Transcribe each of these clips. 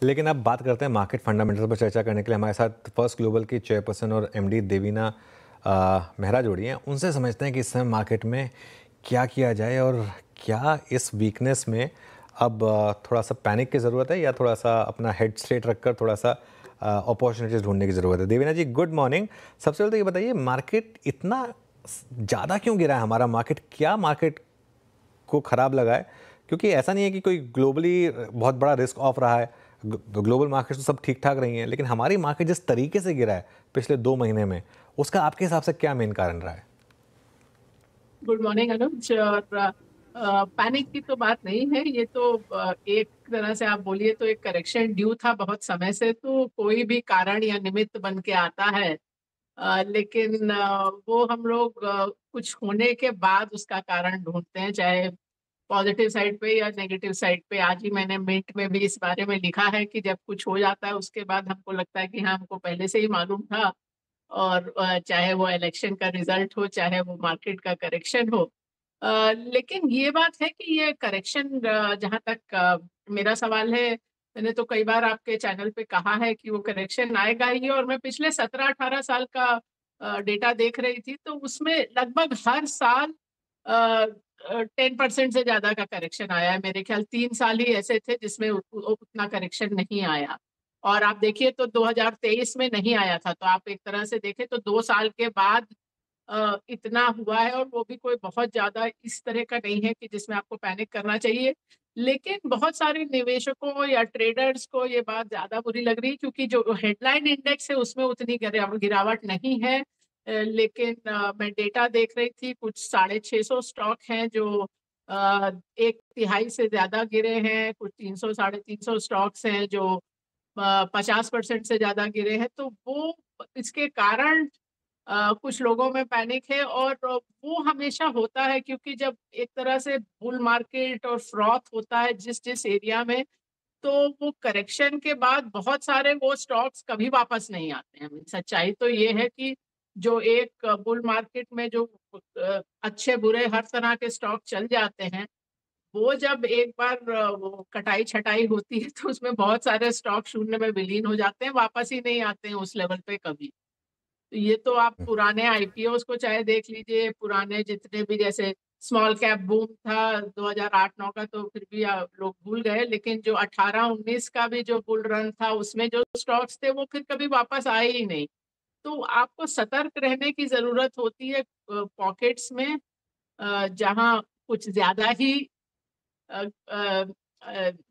लेकिन अब बात करते हैं मार्केट फंडामेंटल्स पर चर्चा करने के लिए हमारे साथ फर्स्ट ग्लोबल की चेयरपर्सन और एमडी देवीना मेहरा जोड़ी हैं। उनसे समझते हैं कि इस समय मार्केट में क्या किया जाए और क्या इस वीकनेस में अब थोड़ा सा पैनिक की ज़रूरत है या थोड़ा सा अपना हेड स्ट्रेट रखकर थोड़ा सा अपॉर्चुनिटीज़ ढूंढने की ज़रूरत है। देवीना जी, गुड मॉर्निंग। सबसे पहले तो ये बताइए, मार्केट इतना ज़्यादा क्यों गिरा है? हमारा मार्केट, क्या मार्केट को ख़राब लगा है? क्योंकि ऐसा नहीं है कि कोई ग्लोबली बहुत बड़ा रिस्क ऑफ रहा है। ग्लोबल मार्केट तो सब ठीक ठाक रही हैं, लेकिन हमारी मार्केट जिस तरीके से गिरा है पिछले 2 महीने में, उसका आपके हिसाब से क्या मेन कारण रहा है? गुड मॉर्निंग अनुज। और पैनिक की तो बात नहीं है, ये तो एक तरह से आप बोलिए तो एक करेक्शन ड्यू था बहुत समय से। तो कोई भी कारण या निमित्त बन के आता है, लेकिन वो हम लोग कुछ होने के बाद उसका कारण ढूंढते हैं, चाहे पॉजिटिव साइड पे या नेगेटिव साइड पे। आज ही मैंने मिंट में भी इस बारे में लिखा है कि जब कुछ हो जाता है उसके बाद हमको लगता है कि हाँ, हमको पहले से ही मालूम था। और चाहे वो इलेक्शन का रिजल्ट हो, चाहे वो मार्केट का करेक्शन हो। लेकिन ये बात है कि ये करेक्शन, जहां तक मेरा सवाल है, मैंने तो कई बार आपके चैनल पे कहा है कि वो करेक्शन आएगा ही। और मैं पिछले 17-18 साल का डेटा देख रही थी, तो उसमें लगभग हर साल 10% से ज्यादा का करेक्शन आया है। मेरे ख्याल 3 साल ही ऐसे थे जिसमें उतना करेक्शन नहीं आया। और आप देखिए तो 2023 में नहीं आया था। तो आप एक तरह से देखें तो 2 साल के बाद इतना हुआ है, और वो भी कोई बहुत ज्यादा इस तरह का नहीं है कि जिसमें आपको पैनिक करना चाहिए। लेकिन बहुत सारे निवेशकों या ट्रेडर्स को ये बात ज्यादा बुरी लग रही है, क्योंकि जो हेडलाइन इंडेक्स है उसमें उतनी गिरावट नहीं है। लेकिन मैं डेटा देख रही थी, कुछ 650 स्टॉक हैं जो एक तिहाई से ज्यादा गिरे हैं। कुछ 300-350 स्टॉक्स हैं जो 50% से ज्यादा गिरे हैं। तो वो इसके कारण कुछ लोगों में पैनिक है। और वो हमेशा होता है, क्योंकि जब एक तरह से बुल मार्केट और फ्रॉथ होता है जिस जिस एरिया में, तो वो करेक्शन के बाद बहुत सारे वो स्टॉक्स कभी वापस नहीं आते हैं। सच्चाई तो ये है कि जो एक बुल मार्केट में जो अच्छे बुरे हर तरह के स्टॉक चल जाते हैं, वो जब एक बार वो कटाई छटाई होती है तो उसमें बहुत सारे स्टॉक शून्य में विलीन हो जाते हैं, वापस ही नहीं आते हैं उस लेवल पे कभी। तो ये तो आप पुराने आईपीओस को चाहे देख लीजिए, पुराने जितने भी, जैसे स्मॉल कैप बूम था 2008-9 का, तो फिर भी लोग भूल गए। लेकिन जो 18-19 का भी जो बुल रन था, उसमें जो स्टॉक्स थे वो फिर कभी वापस आए ही नहीं। तो आपको सतर्क रहने की जरूरत होती है पॉकेट्स में, जहां कुछ ज्यादा ही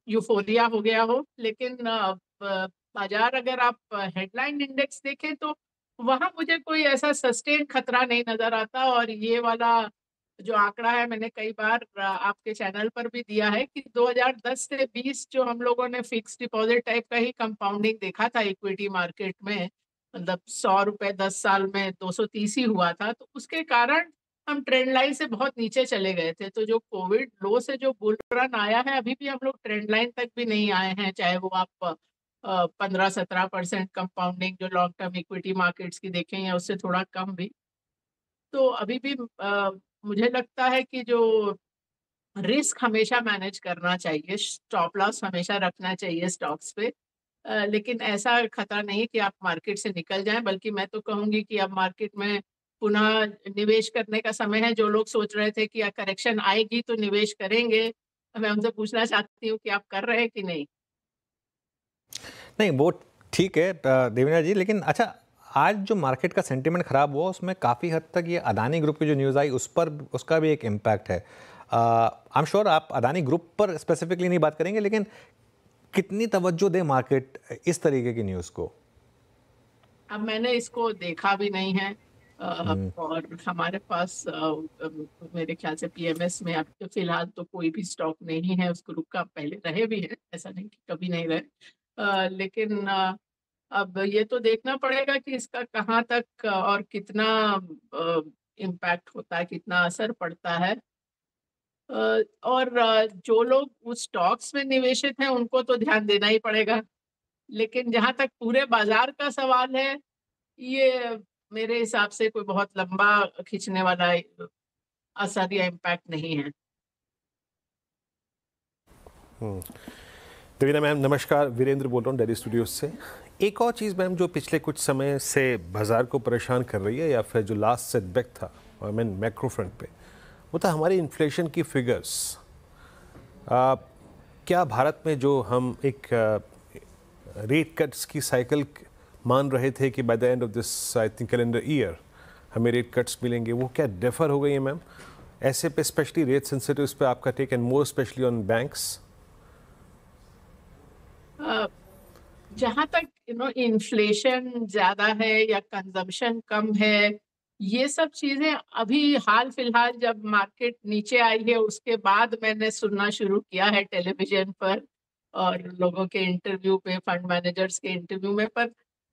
यूफोरिया हो गया हो। लेकिन बाजार, अगर आप हेडलाइन इंडेक्स देखें तो वहां मुझे कोई ऐसा सस्टेन खतरा नहीं नजर आता। और ये वाला जो आंकड़ा है, मैंने कई बार आपके चैनल पर भी दिया है कि 2010 से 20 जो हम लोगों ने फिक्स डिपॉजिट टाइप का ही कंपाउंडिंग देखा था इक्विटी मार्केट में, मतलब 100 रुपए 10 साल में 230 ही हुआ था। तो उसके कारण हम ट्रेंड लाइन से बहुत नीचे चले गए थे। तो जो कोविड लो से जो बुल रन आया है, अभी भी हम लोग ट्रेंड लाइन तक भी नहीं आए हैं, चाहे वो आप 15-17% कंपाउंडिंग जो लॉन्ग टर्म इक्विटी मार्केट्स की देखें, या उससे थोड़ा कम भी। तो अभी भी मुझे लगता है कि जो रिस्क हमेशा मैनेज करना चाहिए, स्टॉप लॉस हमेशा रखना चाहिए स्टॉक्स पे। लेकिन ऐसा खतरा नहीं कि आप मार्केट से निकल जाएं, बल्कि मैं तो कहूंगी कि अब मार्केट में पुनः निवेश करने का समय है। जो लोग सोच रहे थे कि करेक्शन आएगी तो निवेश करेंगे, मैं उनसे पूछना चाहती हूँ कि आप कर रहे हैं कि नहीं। नहीं, वो ठीक है देवेंद्र जी, लेकिन अच्छा, आज जो मार्केट का सेंटिमेंट खराब हुआ उसमें काफ़ी हद तक ये अदानी ग्रुप की जो न्यूज़ आई उस पर, उसका भी एक इम्पैक्ट है। आई एम श्योर आप अदानी ग्रुप पर स्पेसिफिकली नहीं बात करेंगे, लेकिन कितनी तवज्जो दे मार्केट इस तरीके की न्यूज़ को? अब मैंने इसको देखा भी नहीं है। और हमारे पास मेरे ख्याल से पीएमएस में अब तो फिलहाल तो कोई भी स्टॉक नहीं है उस ग्रुप का। पहले रहे भी हैं, ऐसा नहीं कि कभी नहीं रहे। लेकिन अब ये तो देखना पड़ेगा कि इसका कहाँ तक और कितना इम्पैक्ट होता है, कितना असर पड़ता है। और जो लोग उस स्टॉक्स में निवेशित हैं उनको तो ध्यान देना ही पड़ेगा। लेकिन जहां तक पूरे बाजार का सवाल है, ये मेरे हिसाब से कोई बहुत लंबा खींचने वाला असर या इम्पैक्ट नहीं है। देवीना मैम नमस्कार, वीरेंद्र बोल रहा हूँ दिल्ली स्टूडियोज से। एक और चीज़ मैम जो पिछले कुछ समय से बाज़ार को परेशान कर रही है या फिर जो लास्ट सेटबैक था आई मीन मैक्रो फ्रंट पे, वो था हमारी इन्फ्लेशन की फिगर्स। क्या भारत में जो हम एक रेट कट्स की साइकिल मान रहे थे कि by the end of this I think calendar year हमें रेट कट्स मिलेंगे, वो क्या डिफर हो गई है मैम? ऐसे पे स्पेशली रेट सेंसिटिव्स पे आपका tech and more specially on banks. जहाँ तक इन्फ्लेशन ज्यादा है या कंजम्पशन कम है, ये सब चीजें अभी हाल फिलहाल जब मार्केट नीचे आई है उसके बाद मैंने सुनना शुरू किया है टेलीविजन पर और लोगों के इंटरव्यू पे, फंड मैनेजर्स के इंटरव्यू में। पर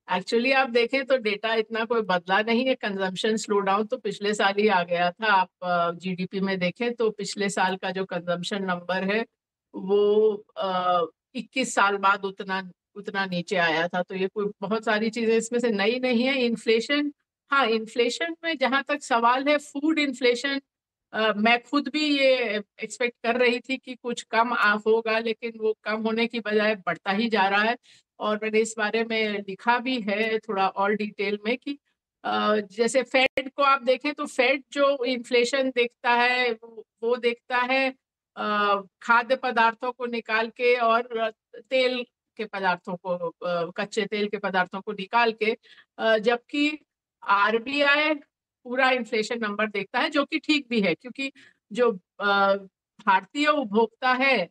एक्चुअली आप देखें तो डेटा इतना कोई बदला नहीं है। कंजम्पशन स्लो डाउन तो पिछले साल ही आ गया था। आप जीडीपी में देखें तो पिछले साल का जो कंजम्पशन नंबर है वो 21 साल बाद उतना उतना नीचे आया था। तो ये कोई बहुत सारी चीजें इसमें से नई नहीं है। इन्फ्लेशन, हाँ, इन्फ्लेशन में जहां तक सवाल है, फूड इन्फ्लेशन, मैं खुद भी ये एक्सपेक्ट कर रही थी कि कुछ कम होगा, लेकिन वो कम होने की बजाय बढ़ता ही जा रहा है। और मैंने इस बारे में लिखा भी है थोड़ा और डिटेल में कि जैसे फेड को आप देखें तो फेड जो इन्फ्लेशन देखता है वो देखता है खाद्य पदार्थों को निकाल के और तेल के पदार्थों को, कच्चे तेल के पदार्थों को निकाल के, जबकि आरबीआई पूरा इन्फ्लेशन नंबर देखता है, जो कि ठीक भी है क्योंकि जो भारतीय उपभोक्ता है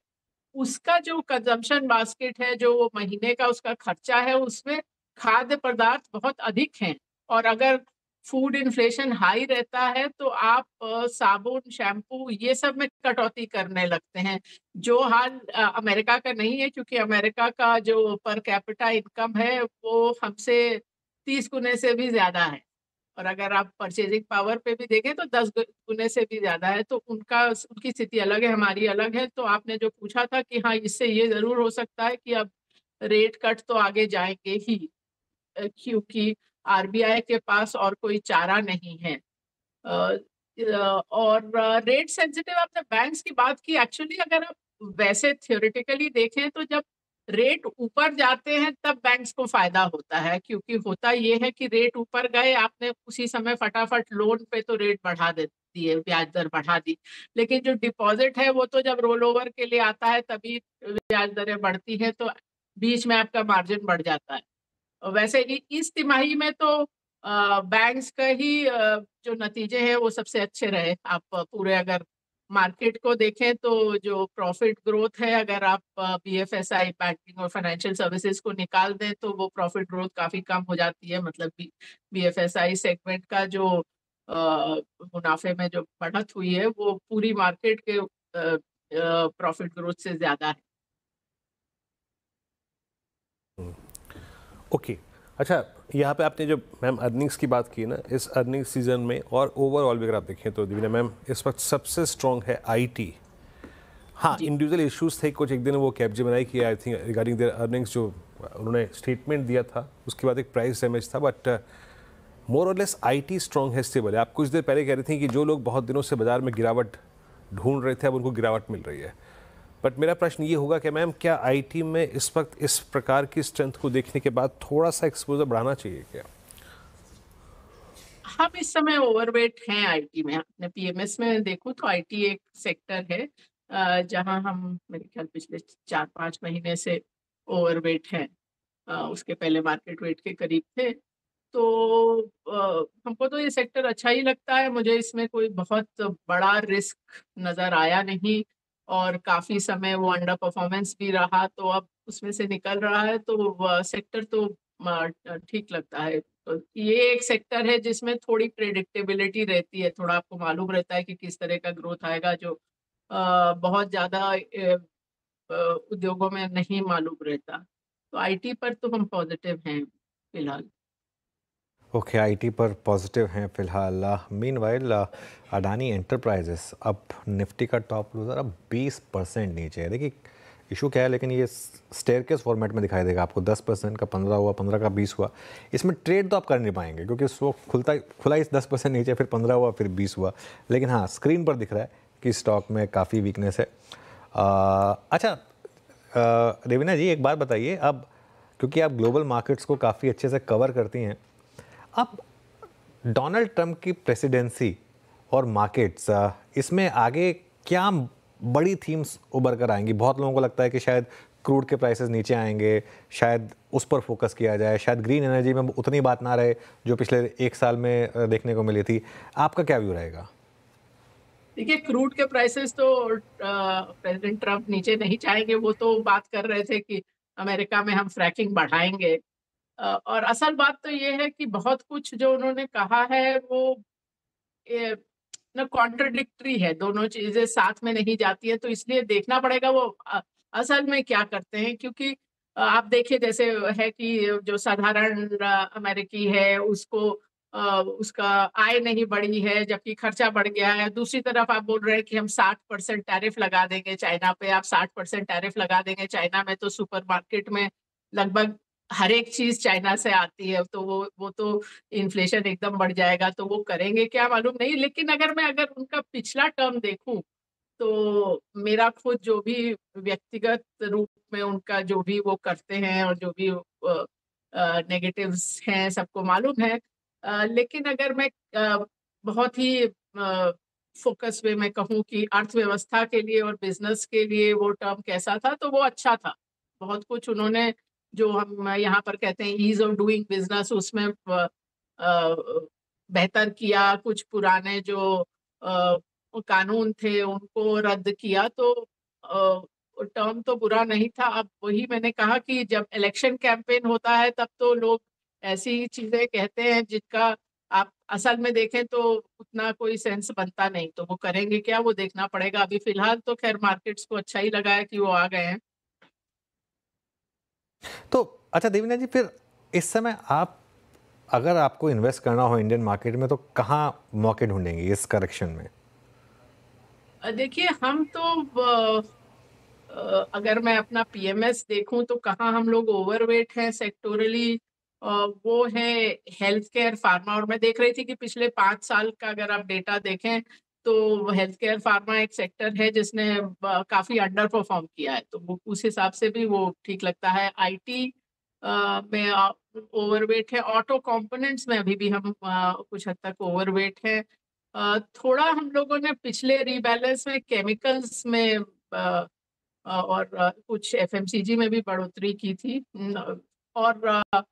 उसका जो कंजम्पशन बास्केट है, जो वो महीने का उसका खर्चा है, उसमें खाद्य पदार्थ बहुत अधिक हैं। और अगर फूड इन्फ्लेशन हाई रहता है तो आप साबुन, शैम्पू, ये सब में कटौती करने लगते हैं, जो हाल अमेरिका का नहीं है, क्योंकि अमेरिका का जो पर कैपिटा इनकम है वो हमसे 30 गुने से भी ज्यादा है। और अगर आप परचेजिंग पावर पे भी देखें तो 10 गुने से भी ज्यादा है। तो उनकी स्थिति अलग है, हमारी अलग है। तो आपने जो पूछा था कि हाँ, इससे ये जरूर हो सकता है कि अब रेट कट तो आगे जाएंगे ही, क्योंकि आरबीआई के पास और कोई चारा नहीं है। और रेट सेंसिटिव, आपने बैंक्स की बात की। एक्चुअली अगर आप वैसे थियोरेटिकली देखें तो जब रेट ऊपर जाते हैं तब बैंक्स को फायदा होता है, क्योंकि होता ये है कि रेट ऊपर गए, आपने उसी समय फटाफट लोन पे तो रेट बढ़ा देती है, ब्याज दर बढ़ा दी। लेकिन जो डिपॉजिट है वो तो जब रोल ओवर के लिए आता है तभी ब्याज दरें बढ़ती है, तो बीच में आपका मार्जिन बढ़ जाता है। वैसे इस तिमाही में तो बैंक्स का ही जो नतीजे हैं वो सबसे अच्छे रहे। आप पूरे अगर मार्केट को देखें तो जो प्रॉफिट ग्रोथ है, अगर आप बीएफएसआई, बैंकिंग और फाइनेंशियल सर्विसेज को निकाल दें तो वो प्रॉफिट ग्रोथ काफी कम हो जाती है। मतलब बीएफएसआई सेगमेंट का जो मुनाफे में जो बढ़त हुई है वो पूरी मार्केट के प्रॉफिट ग्रोथ से ज्यादा है। ओके अच्छा, यहाँ पे आपने जो मैम अर्निंग्स की बात की ना, इस अर्निंग सीजन में और ओवरऑल भी अगर आप देखें तो दिव्या मैम इस वक्त सबसे स्ट्रॉन्ग है आईटी। हाँ, इंडिविजुअल इश्यूज थे कुछ, एक दिन वो कैपजेमिनाई किया I think regarding their earnings, जो उन्होंने स्टेटमेंट दिया था, उसके बाद एक प्राइस डैमेज था, बट मोर और लेस आईटी स्ट्रॉन्ग है, स्टेबल है। आप कुछ देर पहले कह रही थी कि जो लोग बहुत दिनों से बाजार में गिरावट ढूंढ रहे थे अब उनको गिरावट मिल रही है। बट मेरा प्रश्न ये होगा कि मैम क्या आईटी में इस वक्त इस प्रकार की स्ट्रेंथ को देखने के बाद थोड़ा सा एक्सपोजर बढ़ाना चाहिए क्या? हम इस समय ओवरवेट हैं आईटी में। अपने पीएमएस में देखूं तो आईटी एक सेक्टर है जहां हम मेरे ख्याल पिछले 4-5 महीने से ओवरवेट हैं। उसके पहले मार्केट वेट के करीब थे। तो हमको तो ये सेक्टर अच्छा ही लगता है। मुझे इसमें कोई बहुत बड़ा रिस्क नजर आया नहीं और काफी समय वो अंडर परफॉर्मेंस भी रहा, तो अब उसमें से निकल रहा है, तो सेक्टर तो ठीक लगता है। तो ये एक सेक्टर है जिसमें थोड़ी प्रेडिक्टेबिलिटी रहती है, थोड़ा आपको मालूम रहता है कि किस तरह का ग्रोथ आएगा, जो बहुत ज्यादा उद्योगों में नहीं मालूम रहता। तो आईटी पर तो हम पॉजिटिव हैं फिलहाल। ओके, आईटी पर पॉजिटिव हैं फिलहाल। मीनवाइल अडानी एंटरप्राइजेस अब निफ्टी का टॉप लूजर अब 20% नीचे है। देखिए इशू क्या है, लेकिन ये स्टेयरकेस फॉर्मेट में दिखाई देगा आपको। 10% का 15 हुआ, 15 का 20 हुआ। इसमें ट्रेड तो आप कर नहीं पाएंगे क्योंकि स्टॉक खुला ही 10% नीचे, फिर 15 हुआ, फिर 20 हुआ। लेकिन हाँ, स्क्रीन पर दिख रहा है कि स्टॉक में काफ़ी वीकनेस है। अच्छा, देवीना जी एक बात बताइए, अब क्योंकि आप ग्लोबल मार्केट्स को काफ़ी अच्छे से कवर करती हैं, अब डोनाल्ड ट्रंप की प्रेसिडेंसी और मार्केट्स, इसमें आगे क्या बड़ी थीम्स उभर कर आएंगी? बहुत लोगों को लगता है कि शायद क्रूड के प्राइसेस नीचे आएंगे, शायद उस पर फोकस किया जाए, शायद ग्रीन एनर्जी में उतनी बात ना रहे जो पिछले एक साल में देखने को मिली थी। आपका क्या व्यू रहेगा? देखिए, क्रूड के प्राइसेस तो प्रेसिडेंट ट्रम्प नीचे नहीं जाएंगे। वो तो बात कर रहे थे कि अमेरिका में हम फ्रैकिंग बढ़ाएंगे। और असल बात तो ये है कि बहुत कुछ जो उन्होंने कहा है वो ए, ना कॉन्ट्रडिक्टरी है, दोनों चीजें साथ में नहीं जाती है। तो इसलिए देखना पड़ेगा वो असल में क्या करते हैं। क्योंकि आप देखिए, जैसे है कि जो साधारण अमेरिकी है उसको उसका आय नहीं बढ़ी है जबकि खर्चा बढ़ गया है। दूसरी तरफ आप बोल रहे हैं कि हम 60% टैरिफ लगा देंगे चाइना पे। आप 60% टैरिफ लगा देंगे चाइना में, तो सुपरमार्केट में लगभग हर एक चीज चाइना से आती है, तो वो तो इन्फ्लेशन एकदम बढ़ जाएगा। तो वो करेंगे क्या मालूम नहीं। लेकिन अगर उनका पिछला टर्म देखूं तो मेरा खुद जो भी व्यक्तिगत रूप में उनका जो भी वो करते हैं और जो भी नेगेटिव्स हैं सबको मालूम है। लेकिन अगर मैं बहुत ही फोकस में मैं कहूँ कि अर्थव्यवस्था के लिए और बिजनेस के लिए वो टर्म कैसा था, तो वो अच्छा था। बहुत कुछ उन्होंने, जो हम यहाँ पर कहते हैं ईज ऑफ डूइंग बिजनेस, उसमें बेहतर किया। कुछ पुराने जो कानून थे उनको रद्द किया। तो टर्म तो बुरा नहीं था। अब वही मैंने कहा कि जब इलेक्शन कैंपेन होता है तब तो लोग ऐसी चीजें कहते हैं जिनका आप असल में देखें तो उतना कोई सेंस बनता नहीं। तो वो करेंगे क्या, वो देखना पड़ेगा। अभी फिलहाल तो खैर मार्केट्स को अच्छा ही लगा है कि वो आ गए हैं। तो अच्छा देवीना जी, फिर इस समय आप, अगर आपको इन्वेस्ट करना हो इंडियन मार्केट में, तो कहाँ मौके ढूंढेंगे इस करेक्शन में? देखिए, हम तो अगर मैं अपना पीएमएस देखूं तो कहाँ हम लोग ओवरवेट हैं सेक्टोरली, वो है हेल्थ केयर, फार्मा। और मैं देख रही थी कि पिछले 5 साल का अगर आप डेटा देखें तो हेल्थ केयर फार्मा एक सेक्टर है जिसने काफी अंडर परफॉर्म किया है। तो वो उस हिसाब से भी वो ठीक लगता है। आईटी में ओवरवेट है। ऑटो कंपोनेंट्स में अभी भी हम कुछ हद तक ओवरवेट है। थोड़ा हम लोगों ने पिछले रीबैलेंस में केमिकल्स में और कुछ एफएमसीजी में भी बढ़ोतरी की थी। और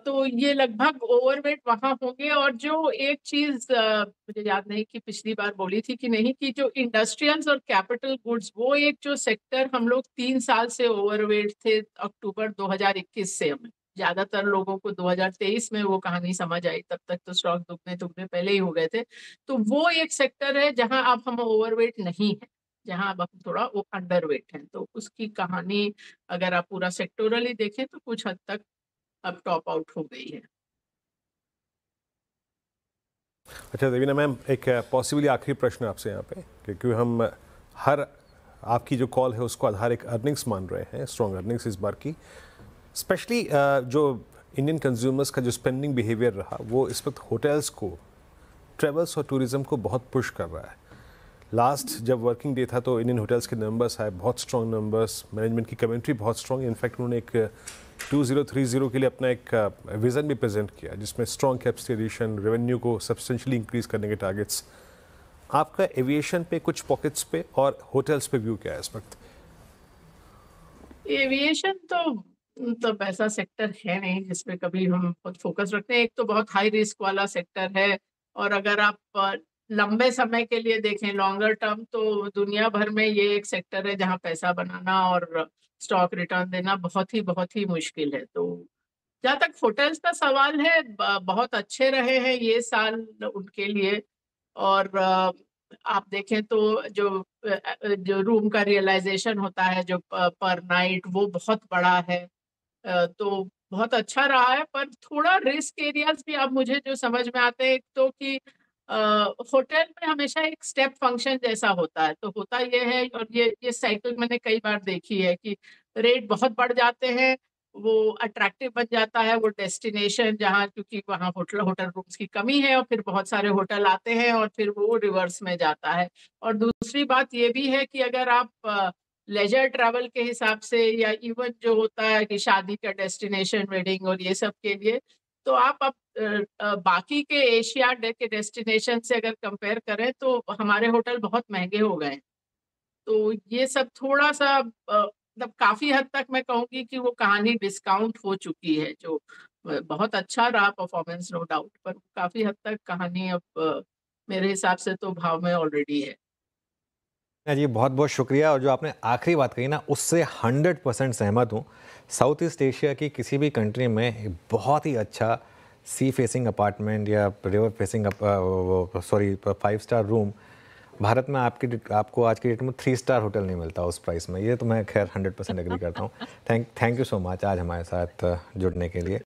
तो ये लगभग ओवरवेट वहां होंगे। और जो एक चीज मुझे याद नहीं कि पिछली बार बोली थी कि नहीं, कि जो इंडस्ट्रियल्स और कैपिटल गुड्स, वो एक जो सेक्टर हम लोग 3 साल से ओवरवेट थे। अक्टूबर 2021 से हमें, ज्यादातर लोगों को 2023 में वो कहानी समझ आई, तब तक तो स्टॉक दुगने दुगने पहले ही हो गए थे। तो वो एक सेक्टर है जहां अब हम ओवरवेट नहीं है, जहां अब हम थोड़ा वो अंडरवेट हैं। तो उसकी कहानी अगर आप पूरा सेक्टोरली देखें तो कुछ हद तक अब टॉप आउट हो गई है। अच्छा देवीना मैम, एक पॉसिबली आखिरी प्रश्न आपसे यहाँ पे, क्योंकि हम हर आपकी जो कॉल है उसको आधार एक अर्निंग्स मान रहे हैं, स्ट्रॉन्ग अर्निंग्स इस बार की। स्पेशली जो इंडियन कंज्यूमर्स का जो स्पेंडिंग बिहेवियर रहा, वो इस वक्त होटल्स को, ट्रेवल्स और टूरिज्म को बहुत पुश कर रहा है। लास्ट जब वर्किंग डे था तो इंडियन होटल्स के नंबर्स आए, बहुत स्ट्रॉन्ग नंबर्स, मैनेजमेंट की कमेंट्री बहुत स्ट्रॉन्ग। इनफैक्ट उन्होंने एक 2030 के लिए अपना एक विज़न भी प्रेजेंट किया जिसमें स्ट्रॉन्ग कैपेसिटी एडिशन, रेवेन्यू को सब्सटेंशियली इंक्रीज करने के टारगेट्स। आपका एविएशन पे, कुछ पॉकेट्स पे और होटल्स पे व्यू क्या है इस वक्त? एविएशन तो ऐसा सेक्टर है नहीं जिसपे कभी हम बहुत फोकस रखते हैं। एक तो बहुत हाई रिस्क वाला सेक्टर है। और अगर आप लंबे समय के लिए देखें, लॉन्गर टर्म, तो दुनिया भर में ये एक सेक्टर है जहां पैसा बनाना और स्टॉक रिटर्न देना बहुत ही मुश्किल है। तो जहाँ तक होटल्स का सवाल है, बहुत अच्छे रहे हैं ये साल उनके लिए। और आप देखें तो जो रूम का रियलाइजेशन होता है जो पर नाइट, वो बहुत बड़ा है। तो बहुत अच्छा रहा है। पर थोड़ा रिस्क एरियाज भी अब मुझे जो समझ में आते हैं, एक तो कि होटल में हमेशा एक स्टेप फंक्शन जैसा होता है। तो होता ये है, और ये साइकिल मैंने कई बार देखी है कि रेट बहुत बढ़ जाते हैं, वो अट्रैक्टिव बन जाता है वो डेस्टिनेशन जहाँ, क्योंकि वहाँ होटल होटल रूम्स की कमी है और फिर बहुत सारे होटल आते हैं, और फिर वो रिवर्स में जाता है। और दूसरी बात ये भी है कि अगर आप लेजर ट्रैवल के हिसाब से या इवन जो होता है कि शादी का डेस्टिनेशन, वेडिंग और ये सब के लिए, तो आप अब बाकी के एशिया के डेस्टिनेशन से अगर कंपेयर करें तो हमारे होटल बहुत महंगे हो गए हैं। तो ये सब थोड़ा-सा मतलब काफ़ी हद तक मैं कहूँगी कि वो कहानी डिस्काउंट हो चुकी है, जो बहुत अच्छा रहा परफॉर्मेंस नो डाउट, पर काफ़ी हद तक कहानी अब मेरे हिसाब से तो भाव में ऑलरेडी है। जी, बहुत-बहुत शुक्रिया और जो आपने आखिरी बात कही ना, उससे 100% सहमत हूँ। साउथ ईस्ट एशिया की किसी भी कंट्री में एक बहुत ही अच्छा सी फेसिंग अपार्टमेंट या रिवर फेसिंग वो सॉरी 5 स्टार रूम भारत में आपको आज की डेट में 3 स्टार होटल नहीं मिलता उस प्राइस में। ये तो मैं खैर 100% एग्री करता हूँ। थैंक यू सो मच आज हमारे साथ जुड़ने के लिए।